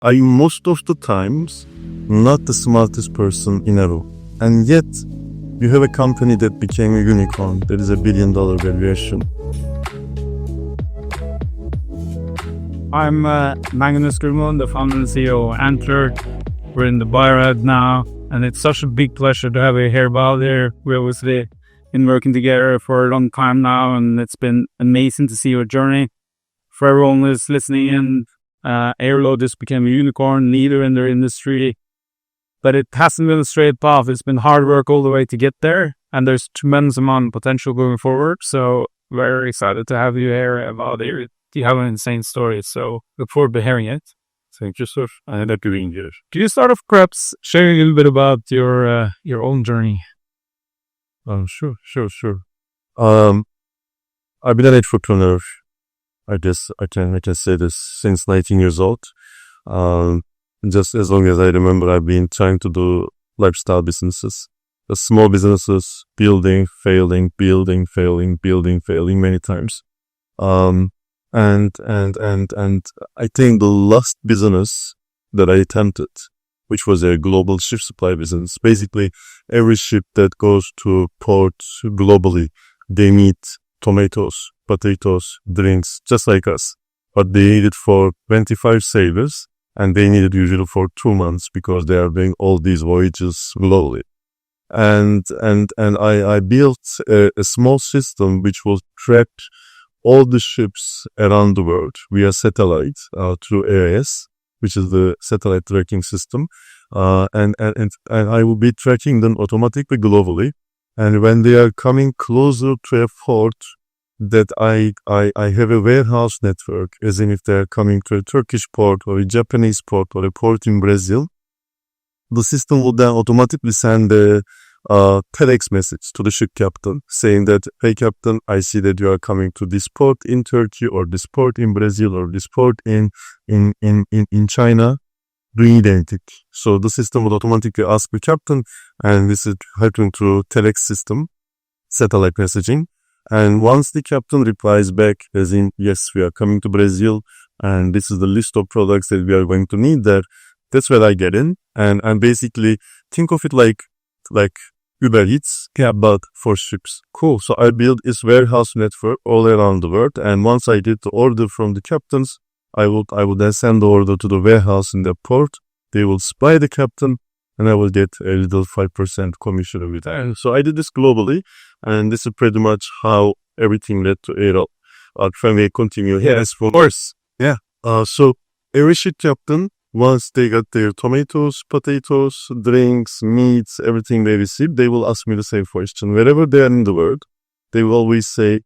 I'm most of the times not the smartest person in a row. And yet, you have a company that became a unicorn. That is $1 billion valuation. I'm Magnus Grimeland, the founder and CEO of Antler. We're in Dubai right now, and it's such a big pleasure to have you here, Bahadir. We obviously been working together for a long time now, and it's been amazing to see your journey. For everyone who's listening in, Airalo just became a unicorn leader in their industry, but it hasn't been a straight path. It's been hard work all the way to get there, and there's tremendous amount of potential going forward. So very excited to have you here, Bahadir. You have an insane story, so look forward to hearing it. Thank you, sir. I had a being here. Can you start off perhaps sharing a little bit about your own journey? Sure. I've been an entrepreneur. I guess I can say this since 19 years old. Just as long as I remember, I've been trying to do lifestyle businesses, the small businesses, building, failing many times. And I think the last business that I attempted, which was a global ship supply business, basically every ship that goes to ports globally, they need tomatoes, potatoes, drinks, just like us. But they need it for 25 sailors, and they need it usually for 2 months because they are doing all these voyages globally. And I built a small system which will track all the ships around the world via satellite through AIS, which is the satellite tracking system. And I will be tracking them automatically globally. And when they are coming closer to a port, that I have a warehouse network, as in if they're coming to a Turkish port or a Japanese port or a port in Brazil, the system will then automatically send a telex message to the ship captain saying that, hey captain, I see that you are coming to this port in Turkey or this port in Brazil or this port in China. Do you need anything? So the system will automatically ask the captain, and this is happening through telex system, satellite messaging. And once the captain replies back as in, yes, we are coming to Brazil and this is the list of products that we are going to need there, that's where I get in. And basically think of it like Uber Eats, but for ships. Cool. So I built this warehouse network all around the world. And once I get the order from the captains, I would then send the order to the warehouse in the port. They will supply the captain, and I will get a little 5% commission of it. So I did this globally, and this is pretty much how everything led to Airalo. Can we continue? Yes, of course. Yeah. So every ship captain, once they got their tomatoes, potatoes, drinks, meats, everything they receive, they will ask me the same question. Wherever they are in the world, they will always say,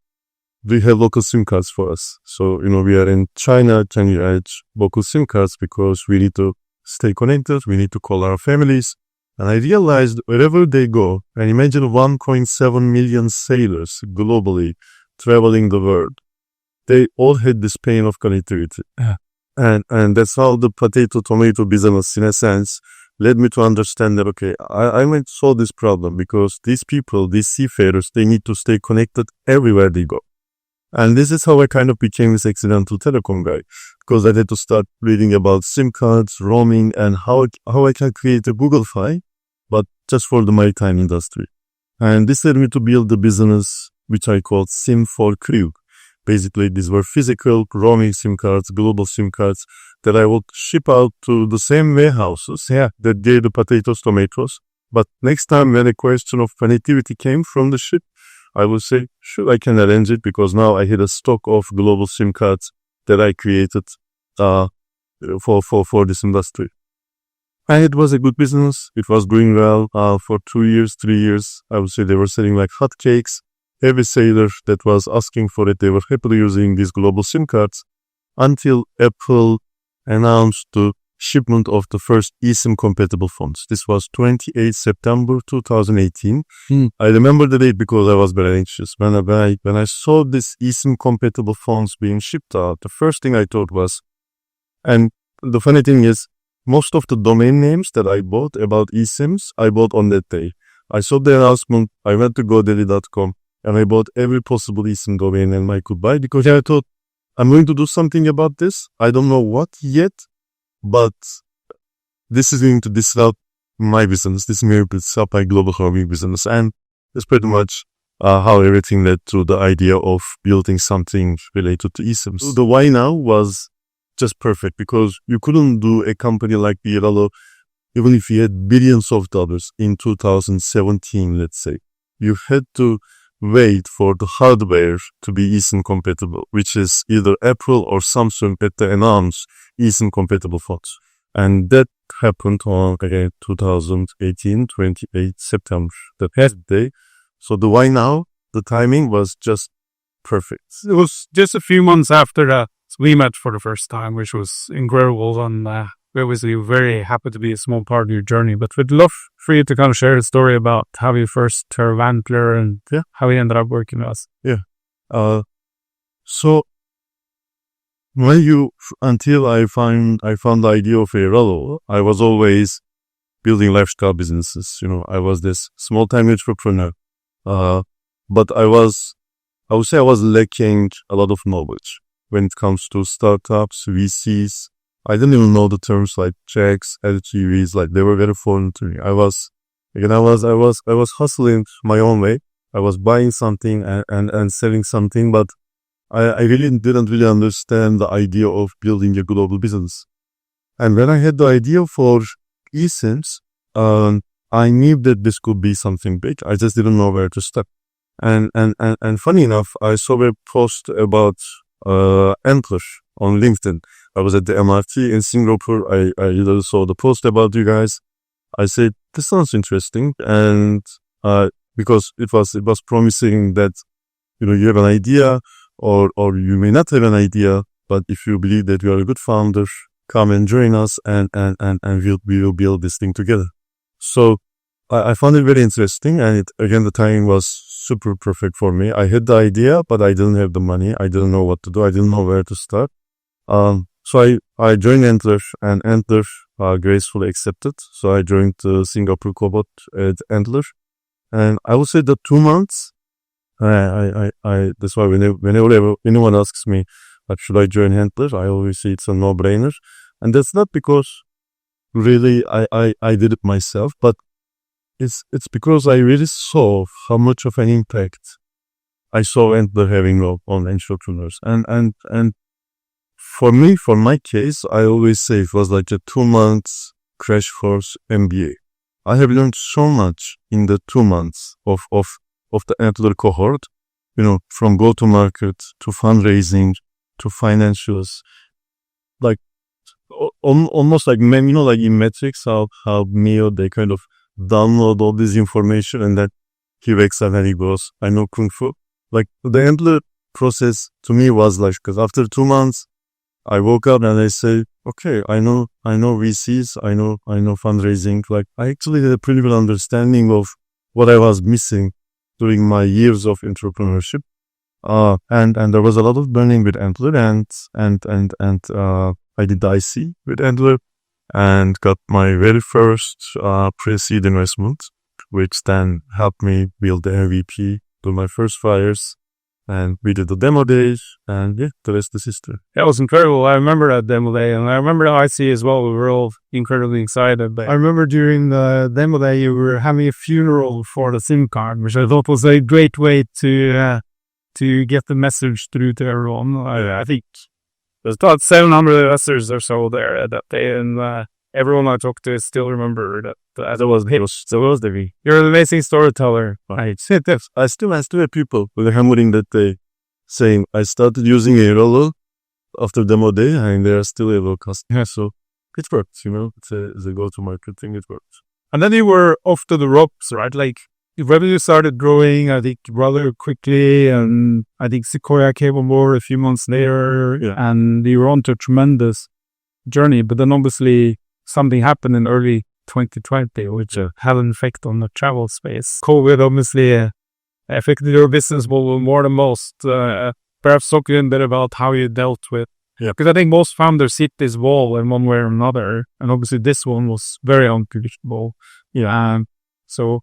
do you have local SIM cards for us? So, we are in China, can you add local SIM cards because we need to stay connected, we need to call our families. And I realized wherever they go, and imagine 1.7 million sailors globally traveling the world, they all had this pain of connectivity. Yeah. And that's how the tomato business, in a sense, led me to understand that, okay, I might solve this problem because these people, these seafarers, they need to stay connected everywhere they go. And this is how I kind of became this accidental telecom guy, because I had to start reading about SIM cards, roaming, and how I can create a Google Fi, but just for the maritime industry. And this led me to build the business, which I called SIM for Crew. Basically, these were physical roaming SIM cards, global SIM cards that I would ship out to the same warehouses that gave the potatoes, tomatoes. But next time when a question of connectivity came from the ship, I would say, sure, I can arrange it because now I had a stock of global SIM cards that I created for this industry. And it was a good business. It was going well for 2 years, 3 years. I would say they were selling like hotcakes. Every sailor that was asking for it, they were happily using these global SIM cards until Apple announced the shipment of the first eSIM compatible phones. This was 28 September 2018. I remember the date because I was very anxious. When I saw this eSIM compatible phones being shipped out, the first thing I thought was, and the funny thing is, most of the domain names that I bought about eSIMs, I bought on that day. I saw the announcement, I went to GoDaddy.com, and I bought every possible eSIM domain name I could buy because I thought, I'm going to do something about this. I don't know what yet, but this is going to disrupt my business. This is going to disrupt my global farming business. And that's pretty much how everything led to the idea of building something related to eSIMs. So the why now was just perfect, because you couldn't do a company like Airalo even if you had billions of dollars in 2017, let's say. You had to wait for the hardware to be eSIM compatible, which is either Apple or Samsung that they announce eSIM compatible phones. And that happened on 2018, 28 September, the past day. So the why now, the timing was just perfect. It was just a few months after that we met for the first time, which was incredible. And we're obviously very happy to be a small part of your journey. But we'd love for you to kind of share the story about how you first heard of Antler and how you ended up working with us. Yeah. So until I found the idea of Airalo, I was always building lifestyle businesses. I was this small-time entrepreneur. But I would say I was lacking a lot of knowledge when it comes to startups, VCs. I didn't even know the terms like checks, LTVs, like they were very foreign to me. I was hustling my own way. I was buying something and selling something, but I really didn't really understand the idea of building a global business. And when I had the idea for eSIMs, I knew that this could be something big. I just didn't know where to start. And funny enough, I saw a post about Antler on LinkedIn. I was at the MRT in Singapore. I saw the post about you guys. I said, this sounds interesting. And because it was promising that you have an idea, or you may not have an idea, but if you believe that you are a good founder, come and join us, and we will build this thing together. So I found it very interesting, and the timing was super perfect for me. I had the idea, but I didn't have the money. I didn't know what to do. I didn't know where to start. So I joined Antler, and Antler gracefully accepted. So I joined the Singapore cohort at Antler, and I would say that 2 months. That's why whenever anyone asks me, should I join Antler, I always say it's a no-brainer, and that's not because really I did it myself, but it's because I really saw how much of an impact I saw Antler having on entrepreneurs, and for me, for my case, I always say it was like a 2 months crash course MBA. I have learned so much in the 2 months of the Antler cohort, from go-to-market to fundraising to financials, like almost like like in metrics, how Mio, they kind of download all this information and then he wakes up and he goes, I know Kung Fu. Like the Antler process to me was like, because after 2 months, I woke up and I say, okay, I know VCs, I know fundraising. Like I actually had a pretty good understanding of what I was missing during my years of entrepreneurship. And there was a lot of learning with Antler, and I did the IC with Antler and got my very first pre-seed investment, which then helped me build the MVP, do my first fires, and we did the demo days, and the rest is history. That was incredible. I remember that demo day, and I remember the IC as well. We were all incredibly excited. But I remember during the demo day, you were having a funeral for the SIM card, which I thought was a great way to get the message through to everyone. I think there's about 700 investors or so there at that day, and everyone I talked to still remember that. That was the V. You're an amazing storyteller. Right. I still have people with hammering that day saying I started using Airalo after demo day, and they are still able customers. So it worked, It's a go-to-market thing. It worked. And then you were off to the ropes, right? Like revenue started growing, I think, rather quickly, and I think Sequoia came on board a few months later, and you were on to a tremendous journey. But then obviously something happened in early 2020, which had an effect on the travel space. COVID obviously affected your business more than most. Perhaps talk a little bit about how you dealt with. Because I think most founders hit this wall in one way or another, and obviously this one was very unpredictable. So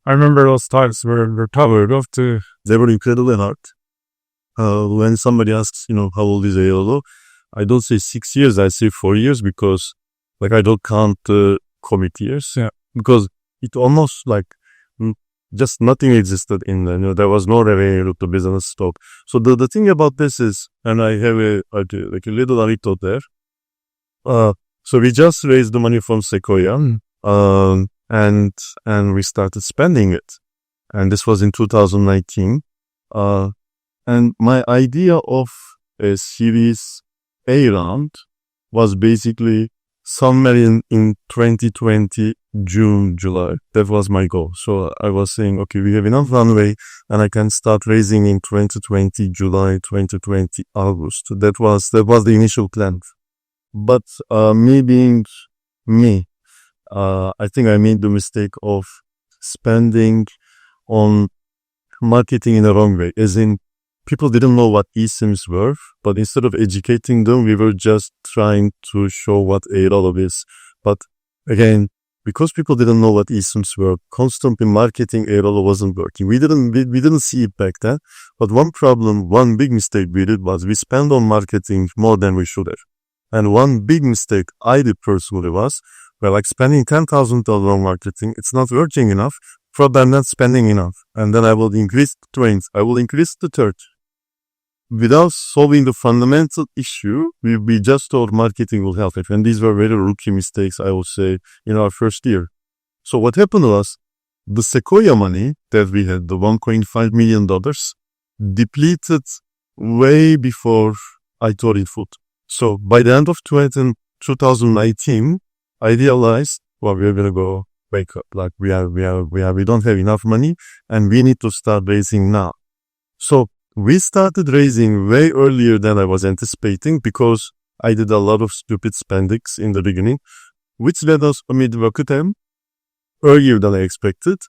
I remember those times were tough. They were incredibly hard. When somebody asks, how old is Airalo, I don't say 6 years, I say 4 years, because Like I don't count the COVID years. Yeah. Because it almost like just nothing existed in there. There was no revenue to business stop. So the thing about this is, and I have a little anecdote there. So we just raised the money from Sequoia, and we started spending it. And this was in 2019. And my idea of a Series A round was basically somewhere in 2020, June, July. That was my goal. So I was saying, okay, we have enough runway and I can start raising in 2020, July, 2020, August. That was the initial plan. But me being me, I think I made the mistake of spending on marketing in the wrong way. As in, people didn't know what eSIMs were, but instead of educating them, we were just trying to show what Airalo is. But again, because people didn't know what eSIMs were, constantly marketing Airalo wasn't working. We didn't see it back then. But one big mistake we did was we spent on marketing more than we should have. And one big mistake I did personally was, spending $10,000 on marketing, it's not working enough, probably I'm not spending enough. And then I will increase the trains, I will increase the church. Without solving the fundamental issue, we just thought marketing will help it. And these were very rookie mistakes, I would say, in our first year. So what happened was, the Sequoia money that we had, the $1.5 million, depleted way before I thought it would. So by the end of 2019, I realized, we're gonna go wake up. Like we don't have enough money and we need to start raising now. So we started raising way earlier than I was anticipating because I did a lot of stupid spendings in the beginning, which led us amid Rakuten earlier than I expected,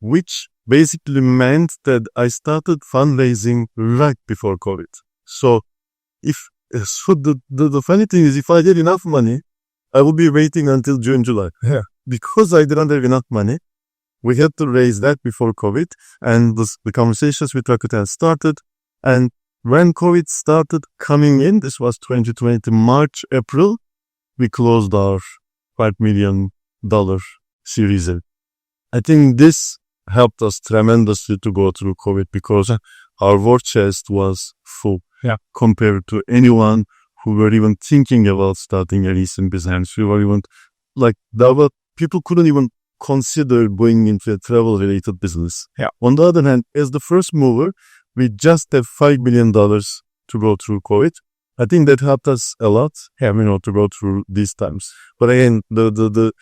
which basically meant that I started fundraising right before COVID. So the funny thing is, if I had enough money, I would be waiting until June, July. Yeah. Because I didn't have enough money, we had to raise that before COVID, and the conversations with Rakuten started. And when COVID started coming in, this was 2020, March, April, we closed our $5 million Series A. I think this helped us tremendously to go through COVID because our war chest was full. Yeah. Compared to anyone who were even thinking about starting a recent business. We were even people couldn't even consider going into a travel related business. Yeah. On the other hand, as the first mover, we just have $5 million to go through COVID. I think that helped us a lot, to go through these times. But again, the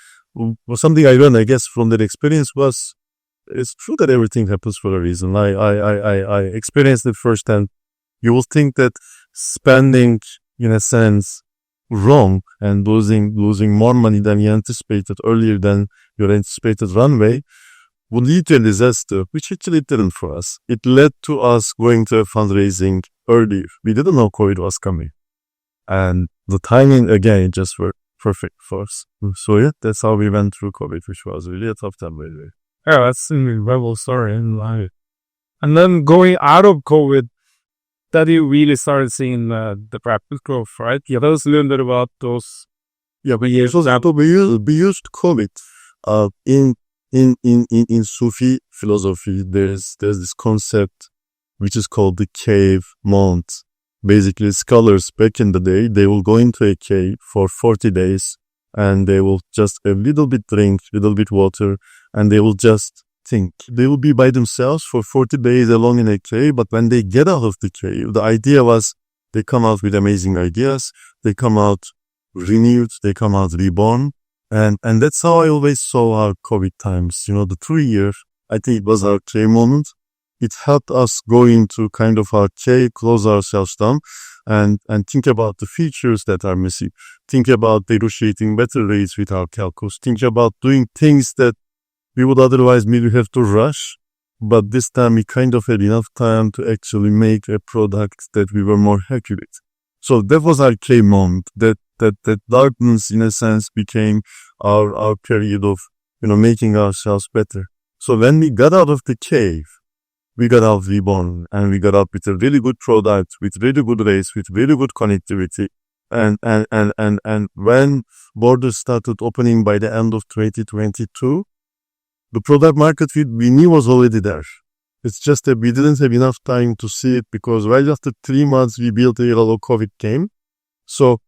something I learned, I guess, from that experience was, it's true that everything happens for a reason. I experienced it firsthand. You will think that spending, in a sense, wrong and losing more money than you anticipated earlier than your anticipated runway would lead to a disaster, which actually it didn't for us. It led to us going to a fundraising earlier. We didn't know COVID was coming. And the timing, again, just were perfect for us. So yeah, that's how we went through COVID, which was really a tough time, by the way. Yeah, that's an incredible story. And then going out of COVID, that you really started seeing the rapid growth, right? Yeah, tell us a little bit about those. Yeah, we used COVID. In Sufi philosophy, there's this concept which is called the cave mount. Basically, scholars back in the day, they will go into a cave for 40 days and they will just a little bit drink, little bit water, and they will just think. They will be by themselves for 40 days alone in a cave, but when they get out of the cave, the idea was they come out with amazing ideas, they come out renewed, they come out reborn, and that's how I always saw our COVID times. The 3 years, I think it was our cave moment. It helped us go into kind of our cave, close ourselves down, and think about the features that are missing. Think about negotiating better rates with our telcos. Think about doing things that we would otherwise maybe have to rush, but this time we kind of had enough time to actually make a product that we were more happy with. So that was our cave moment. That darkness, in a sense, became our period of, making ourselves better. So when we got out of the cave, we got out reborn, and we got out with a really good product, with really good rates, with really good connectivity. And when borders started opening by the end of 2022, the product market fit we knew was already there. It's just that we didn't have enough time to see it because right after 3 months we built Airalo, COVID came. So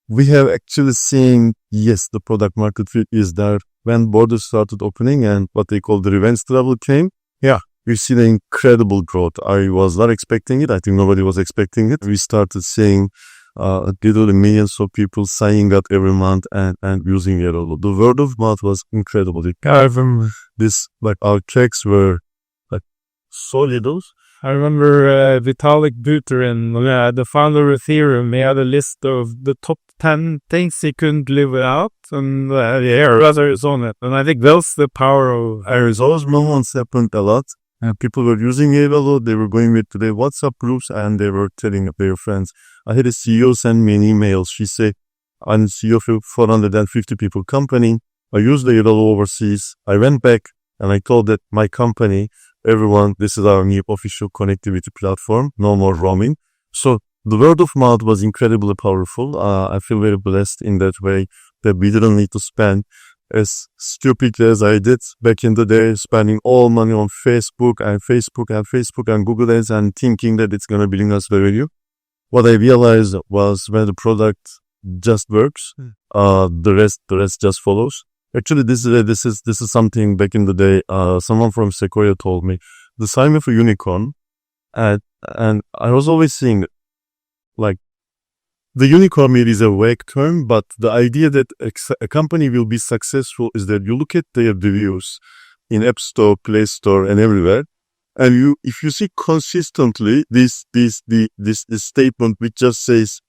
we have actually seen, yes, the product market fit is there when borders started opening and what they call the revenge travel came. Yeah, we've seen an incredible growth. I was not expecting it. I think nobody was expecting it. We started seeing literally millions of people signing up every month and using Airalo. The word of mouth was incredible. I remember this, like our checks were like so little. I remember Vitalik Buterin, the founder of Ethereum, he had a list of the top 10 things he couldn't live without, and Airalo is on it. And I think that's the power of Those moments happened a lot. And people were using Airalo, they were going with their WhatsApp groups and they were telling their friends. I had a CEO send me an email. She said, I'm CEO of a 450 people company. I used the Airalo overseas. I went back and I told that my company, everyone, this is our new official connectivity platform. No more roaming. So the word of mouth was incredibly powerful. I feel very blessed in that way that we didn't need to spend as stupid as I did back in the day, spending all money on Facebook and Google Ads and thinking that it's going to bring us revenue. What I realized was when the product just works, the rest just follows. Actually, this is something back in the day, someone from Sequoia told me, the sign of a unicorn. And I was always seeing like, the unicorn is a vague term, but the idea that a company will be successful is that you look at their reviews in App Store, Play Store, and everywhere, and if you see consistently this statement which just says,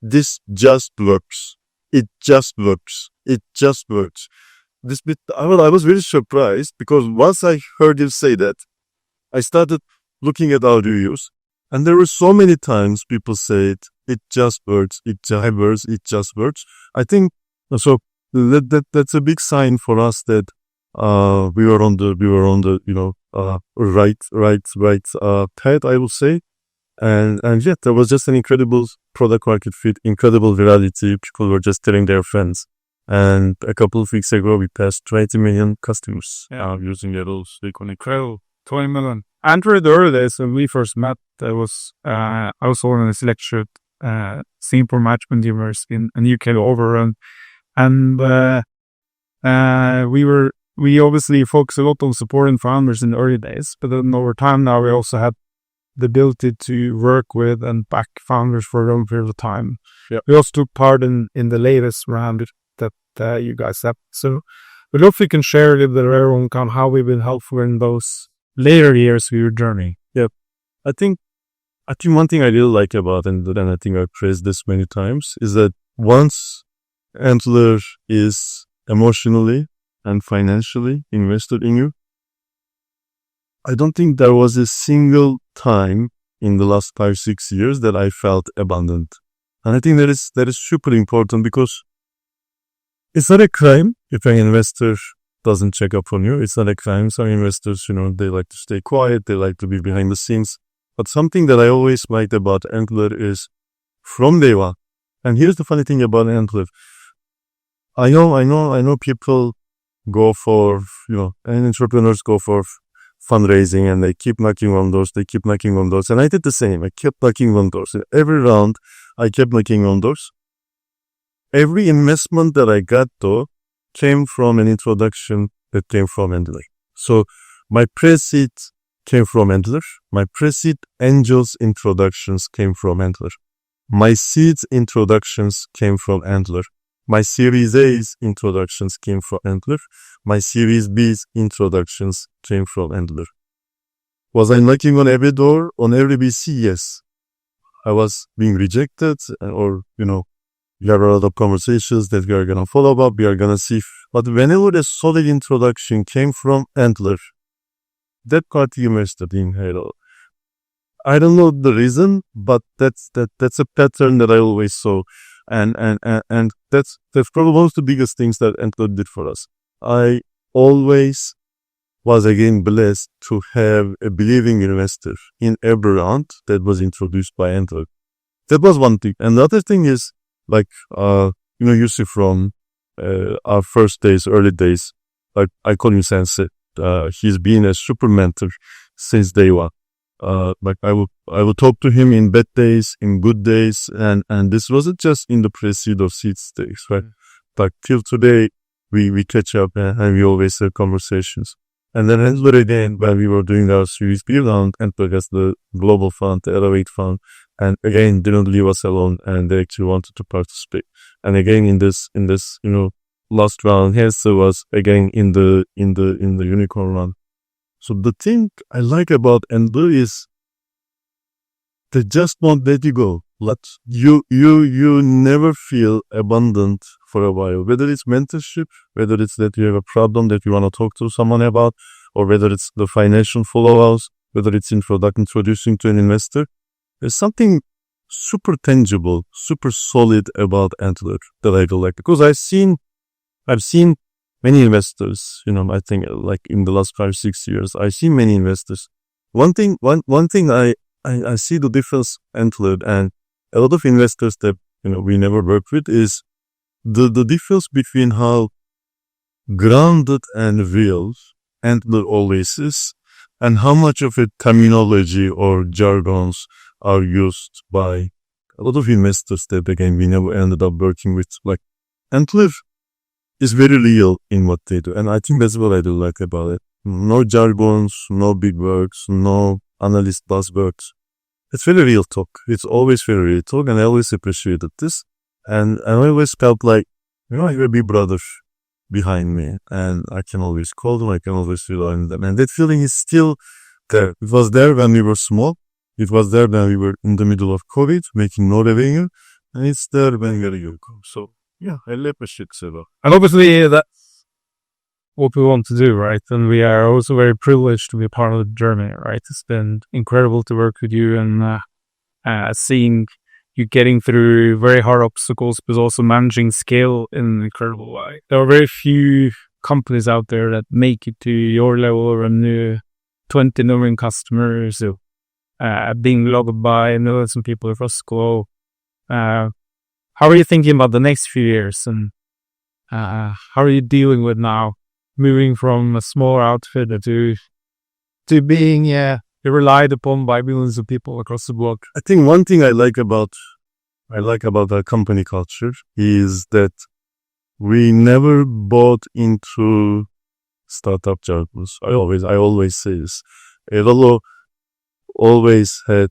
"This just works. It just works. It just works." This bit, I was very surprised because once I heard him say that, I started looking at our reviews, and there were so many times people said, "It just works. It just It just works." I think so. That's a big sign for us that we were on the right path, I will say. And yeah, there was just an incredible product market fit, incredible virality. People were just telling their friends. And a couple of weeks ago, we passed 20 million customers using Airalo. incredible 20 million. Andrew, the early days when we first met, I was on a lecture Singapore Management University in UK over, and we obviously focused a lot on supporting founders in the early days, but then over time now we also had the ability to work with and back founders for a long period of time. Yep. We also took part in the latest round that you guys have. So we'd love if you can share a little bit of everyone on how we've been helpful in those later years of your journey. Yep. I think one thing I really like about, and I think I've praised this many times, is that once Antler is emotionally and financially invested in you, I don't think there was a single time in the last 5-6 years that I felt abandoned. And I think that is super important because it's not a crime if an investor doesn't check up on you. It's not a crime. Some investors, they like to stay quiet. They like to be behind the scenes. But something that I always liked about Antler is from day one. And here's the funny thing about Antler. I know people go for, and entrepreneurs go for fundraising and they keep knocking on doors. And I did the same. I kept knocking on doors. In every round, I kept knocking on doors. Every investment that I got, though, came from an introduction that came from Antler. So my pre-seed came from Antler. My pre-seed angels introductions came from Antler. My seeds introductions came from Antler. My Series A's introductions came from Antler. My Series B's introductions came from Antler. Was I knocking on every door, on every VC? Yes. I was being rejected or, we have a lot of conversations that we are going to follow up. We are going to see. But whenever a solid introduction came from Antler, that party invested in Airalo. I don't know the reason, but that's a pattern that I always saw. And that's probably one of the biggest things that Antler did for us. I always was again blessed to have a believing investor in every round that was introduced by Antler. That was one thing. And the other thing is, like, you see from our first days, early days, like I call him Sensei. He's been a super mentor since day one. Like I will talk to him in bad days, in good days, and this wasn't just in the pre-seed or seed stage, right? Like till today, we catch up and we always have conversations. And then Antler again, when we were doing our Series B round, Antler has the global fund, the Elevate fund, and again didn't leave us alone, and they actually wanted to participate. And again in this last round, Hesse was again in the unicorn round. So the thing I like about Antler is they just won't let you go. You never feel abandoned for a while, whether it's mentorship, whether it's that you have a problem that you want to talk to someone about, or whether it's the financial follow-ups, whether it's introducing to an investor. There's something super tangible, super solid about Antler that I like, because I've seen many investors, I think like in the last 5-6 years, I've seen many investors. One thing I see the difference Antler and a lot of investors that, we never work with is the difference between how grounded and real Antler always is and how much of it terminology or jargons are used by a lot of investors that again we never ended up working with. Like Antler is very real in what they do, and I think that's what I do like about it. No jargons, no big words, no analyst buzzwords. It's very real talk. It's always very real talk, and I always appreciated this. And I always felt like, I have a big brother behind me, and I can always call them, I can always rely on them. And that feeling is still there. It was there when we were small. It was there when we were in the middle of COVID, making no revenue, and it's there when we are young. So, yeah, I appreciate it. And obviously that's what we want to do, right? And we are also very privileged to be a part of the journey, right? It's been incredible to work with you and seeing you getting through very hard obstacles, but also managing scale in an incredible way. There are very few companies out there that make it to your level of revenue, 20 million customers, being loved by millions of people across the globe. How are you thinking about the next few years, and how are you dealing with now moving from a small outfit to being relied upon by millions of people across the globe? I think one thing I like about our company culture is that we never bought into startup jargons. I always say this. Airalo always had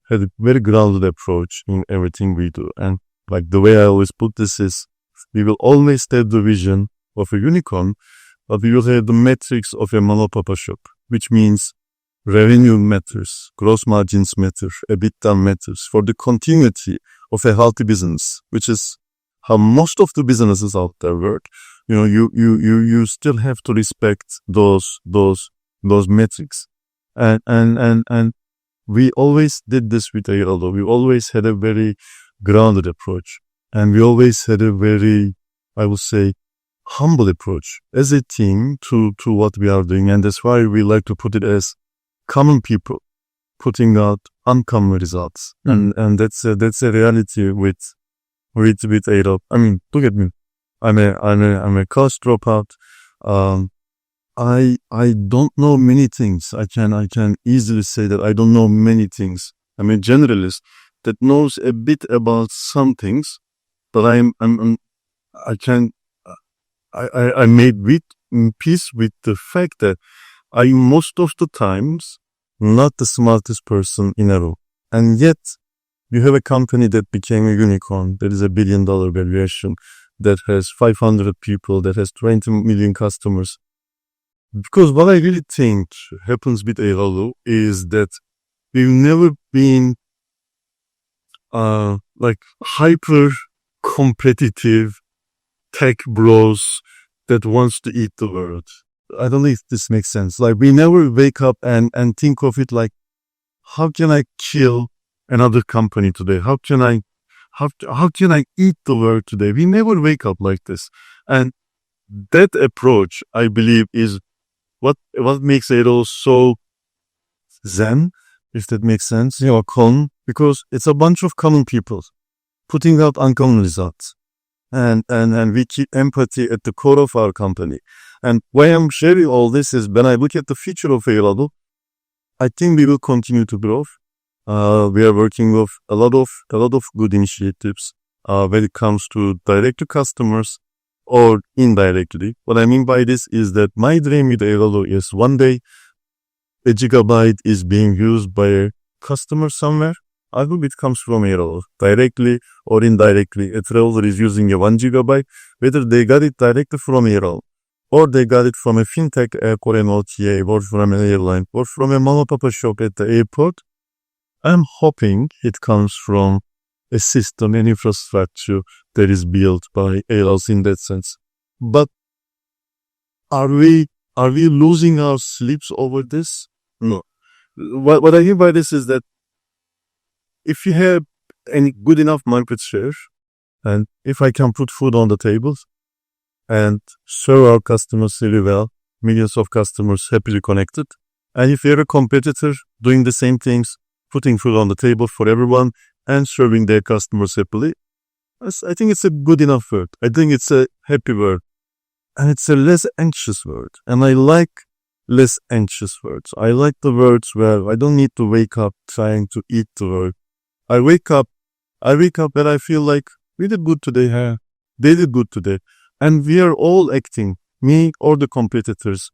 a very grounded approach in everything we do, and like the way I always put this is, we will always have the vision of a unicorn, but we will have the metrics of a mom and papa shop, which means revenue matters, gross margins matter, EBITDA matters for the continuity of a healthy business, which is how most of the businesses out there work. You still have to respect those metrics, and we always did this with Airalo. We always had a very grounded approach, and we always had a very, I would say, humble approach as a team to what we are doing, and that's why we like to put it as common people putting out uncommon results, and that's a reality with Airalo. I mean, look at me. I'm a college dropout. I don't know many things. I can easily say that I don't know many things. I'm a generalist that knows a bit about some things, but I made peace with the fact that I most of the times not the smartest person in a row, and yet you have a company that became a unicorn, that is $1 billion valuation, that has 500 people, that has 20 million customers. Because what I really think happens with Airalo is that we've never been like hyper competitive tech bros that wants to eat the world. I don't know if this makes sense. Like, we never wake up and think of it like, how can I kill another company today? How can I eat the world today? We never wake up like this. And that approach, I believe, is what makes Airalo so zen, if that makes sense, or common, because it's a bunch of common people putting out uncommon results. And we keep empathy at the core of our company. And why I'm sharing all this is when I look at the future of Airalo, I think we will continue to grow. We are working with a lot of good initiatives when it comes to direct to customers or indirectly. What I mean by this is that my dream with Airalo is one day a gigabyte is being used by a customer somewhere. I hope it comes from Airalo, directly or indirectly. A traveler is using a 1 gigabyte, whether they got it directly from Airalo, or they got it from a fintech app or an OTA, or from an airline, or from a mama papa shop at the airport. I'm hoping it comes from a system, an infrastructure that is built by Airalo in that sense. But are we losing our sleeps over this? No. What I mean by this is that if you have any good enough market share, and if I can put food on the tables and serve our customers really well, millions of customers happily connected, and if you're a competitor doing the same things, putting food on the table for everyone and serving their customers happily, I think it's a good enough word. I think it's a happy word. And it's a less anxious word. And I like less anxious words. I like the words where I don't need to wake up trying to eat the word. I wake up and I feel like we did good today, huh? They did good today. And we are all acting, me or the competitors.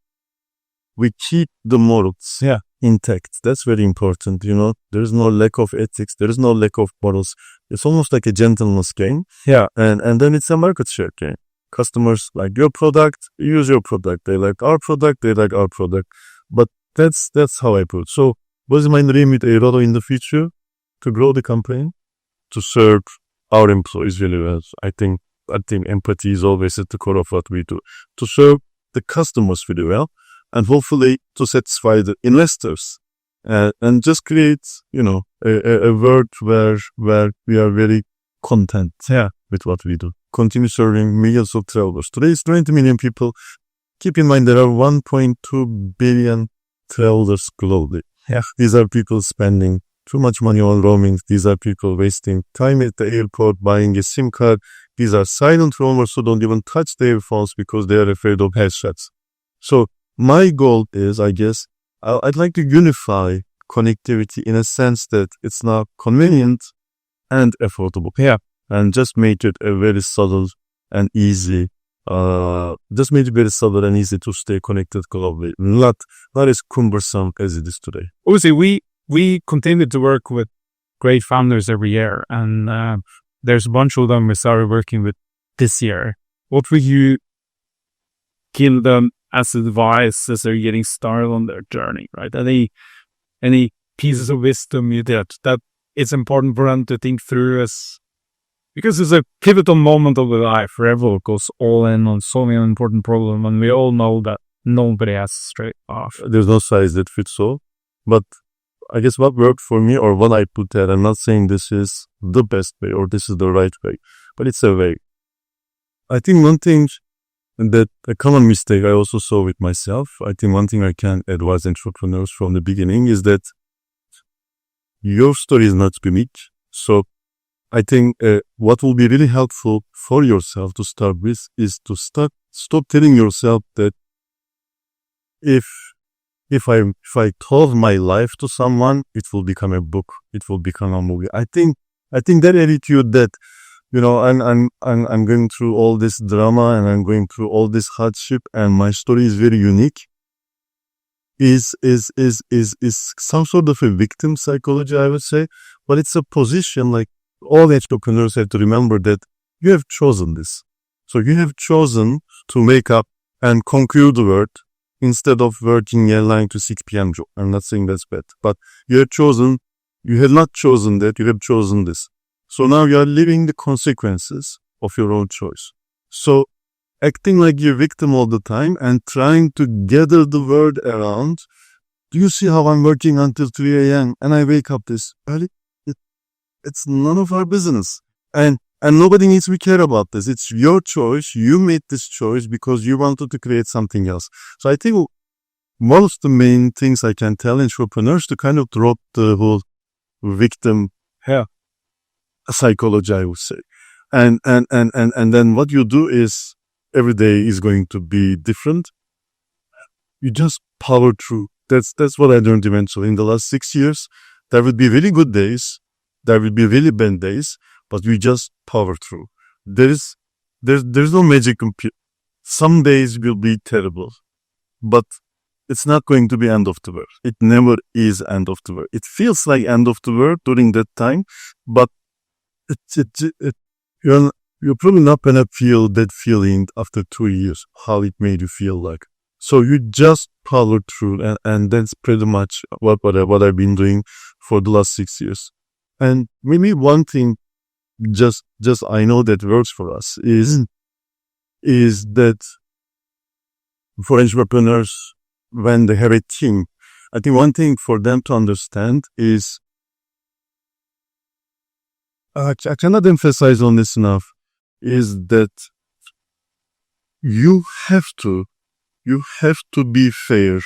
We keep the morals intact. That's very important, There is no lack of ethics. There is no lack of morals. It's almost like a gentleman's game. Yeah. And then it's a market share game. Customers like your product, use your product. They like our product, they like our product. But that's how I put it. So what is my dream with Airalo in the future? To grow the company, to serve our employees really well. I think empathy is always at the core of what we do. To serve the customers really well, and hopefully to satisfy the investors, and just create, a world where we are very content with what we do. Continue serving millions of travelers. Today is 20 million people. Keep in mind there are 1.2 billion travelers globally. Yeah. These are people spending too much money on roaming. These are people wasting time at the airport buying a SIM card. These are silent roamers who don't even touch their phones because they are afraid of headshots. So my goal is, I guess, I'd like to unify connectivity in a sense that it's now convenient and affordable. Yeah. And just make it a very subtle and easy. Just make it very subtle and easy to stay connected globally. Not as cumbersome as it is today. Obviously, we continue to work with great founders every year, and there's a bunch of them we started working with this year. What would you give them as advice as they're getting started on their journey, right? Any pieces of wisdom you did that it's important for them to think through, because it's a pivotal moment of their life where everyone goes all in on solving an important problem, and we all know that nobody has a straight path. There's no size that fits all, but I guess what worked for me, or what I put there, I'm not saying this is the best way or this is the right way, but it's a way. I think one thing that a common mistake I also saw with myself, I think one thing I can advise entrepreneurs from the beginning is that your story is not unique. So I think what will be really helpful for yourself to start with is to stop telling yourself that if I told my life to someone, it will become a book, it will become a movie. I think that attitude that, I'm going through all this drama and I'm going through all this hardship and my story is very unique is some sort of a victim psychology, I would say. But it's a position, like all entrepreneurs have to remember that you have chosen this. So you have chosen to wake up and conquer the world instead of working a 9 to 6 p.m. job. I'm not saying that's bad, but you have not chosen that, you have chosen this. So now you are living the consequences of your own choice. So acting like you're a victim all the time and trying to gather the world around, do you see how I'm working until 3 a.m. and I wake up this early? It's none of our business. And nobody needs to care about this. It's your choice. You made this choice because you wanted to create something else. So I think one of the main things I can tell entrepreneurs to kind of drop the whole victim psychology, I would say. And then what you do is every day is going to be different. You just power through. That's what I learned eventually. In the last 6 years, there will be really good days. There will be really bad days, but we just power through. There's no magic computer. Some days will be terrible, but it's not going to be end of the world. It never is end of the world. It feels like end of the world during that time, but you're probably not gonna feel that feeling after 2 years, how it made you feel like. So you just power through, and that's pretty much what I've been doing for the last 6 years. And maybe one thing, just I know that works for us is that for entrepreneurs, when they have a team, I think one thing for them to understand is, I cannot emphasize on this enough, is that you have to be fair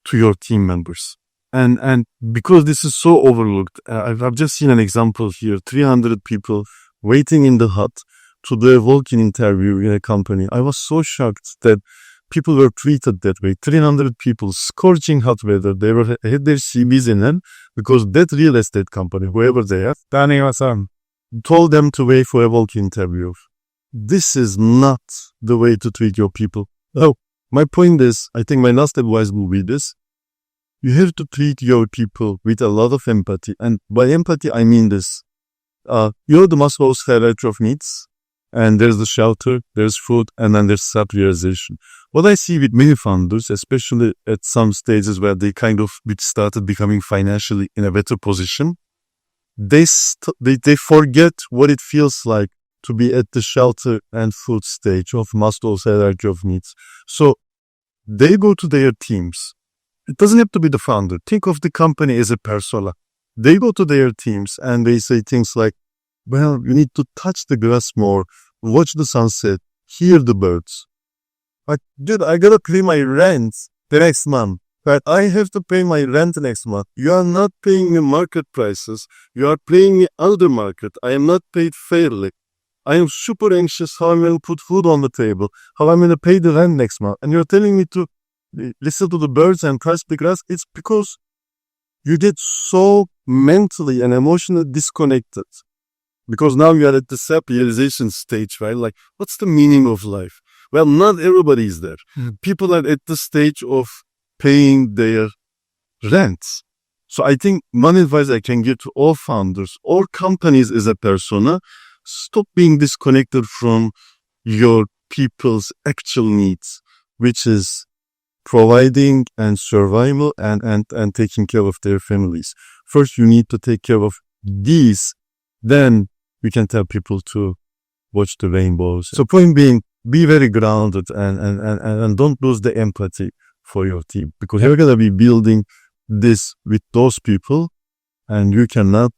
to your team members. And because this is so overlooked, I've just seen an example here, 300 people waiting in the hut to do a walk-in interview in a company. I was so shocked that people were treated that way. 300 people, scorching hot weather. They had their CVs in them because that real estate company, whoever they are, told them to wait for a walk-in interview. This is not the way to treat your people. Oh, my point is, I think my last advice will be this. You have to treat your people with a lot of empathy. And by empathy, I mean this. You're the Maslow's hierarchy of needs. And there's the shelter, there's food, and then there's self-realization. What I see with many founders, especially at some stages where they kind of started becoming financially in a better position, they forget what it feels like to be at the shelter and food stage of Maslow's hierarchy of needs. So they go to their teams. It doesn't have to be the founder. Think of the company as a persona. They go to their teams and they say things like, well, you need to touch the grass more, watch the sunset, hear the birds. Like, dude, I gotta pay my rent the next month. Right? I have to pay my rent next month. You are not paying me market prices. You are paying me under market. I am not paid fairly. I am super anxious how I'm going to put food on the table, how I'm going to pay the rent next month. And you're telling me to listen to the birds and touch the grass. It's because you get so mentally and emotionally disconnected. Because now you are at the self-realization stage, right? Like, what's the meaning of life? Well, not everybody is there. People are at the stage of paying their rents. So I think one advice I can give to all founders or companies as a persona, stop being disconnected from your people's actual needs, which is providing and survival and taking care of their families. First, you need to take care of these. Then we can tell people to watch the rainbows. So point being, be very grounded and don't lose the empathy for your team, because you're going to be building this with those people, and you cannot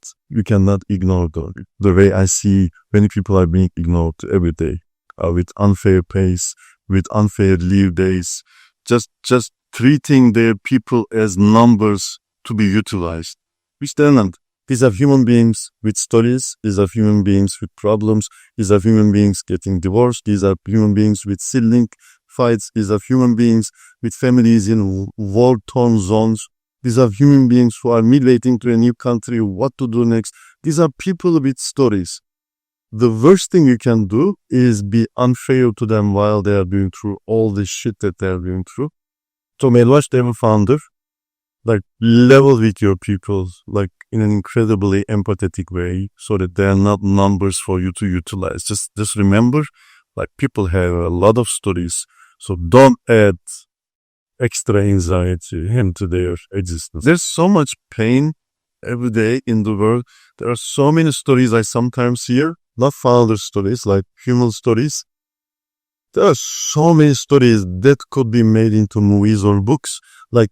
ignore them. The way I see many people are being ignored every day, with unfair pays, with unfair leave days, just treating their people as numbers to be utilized, which they're not. These are human beings with stories. These are human beings with problems. These are human beings getting divorced. These are human beings with sibling fights. These are human beings with families in war-torn zones. These are human beings who are migrating to a new country, what to do next. These are people with stories. The worst thing you can do is be unfair to them while they are going through all the shit that they are going through. So my advice to every founder, like, level with your people, like, in an incredibly empathetic way, so that they are not numbers for you to utilize. Just remember, like, people have a lot of stories, so don't add extra anxiety into their existence. There's so much pain every day in the world. There are so many stories I sometimes hear, not founder stories, like human stories. There are so many stories that could be made into movies or books. Like,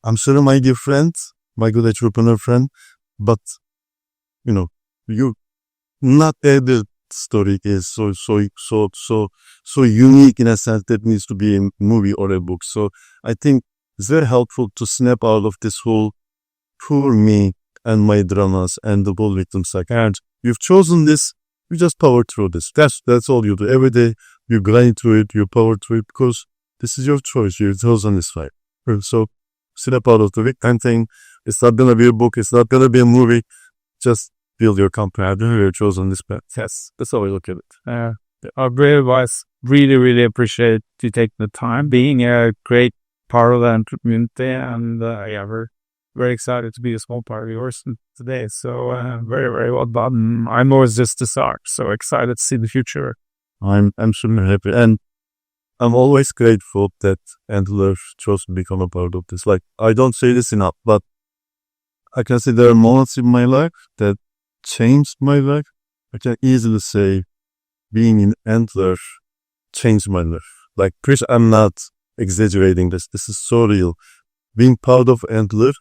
I'm sorry, my dear friend, my good entrepreneur friend, but, you not able story is so unique in a sense that needs to be a movie or a book. So I think it's very helpful to snap out of this whole poor me and my dramas and the whole victim cycle. And you've chosen this, you just power through this. That's all you do. Every day you grind through it, you power through it because this is your choice. You're chosen this fight. So snap out of the victim thing. It's not gonna be a book, it's not gonna be a movie. Just build your company. I don't know you're chosen this path. Yes, that's how I look at it. Great advice. Really, really appreciate you taking the time, being a great part of the community, and we're very excited to be a small part of yours today. So very, very well done. I'm always just the start, so excited to see the future. I'm super happy, and I'm always grateful that Antler chose to become a part of this. Like, I don't say this enough, but I can say there are moments in my life that changed my life. I can easily say being in Antler changed my life. Like, Chris, I'm not exaggerating this. This is so real. Being part of Antler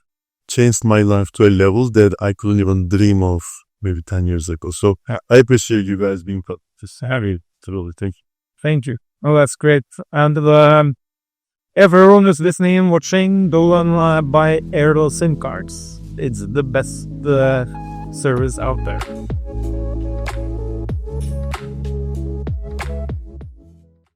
changed my life to a level that I couldn't even dream of maybe 10 years ago. So I appreciate you guys being part of this. Truly, thank you. Thank you. Oh, that's great. And everyone who's listening and watching, go and buy Airalo SIM cards. It's the best service out there.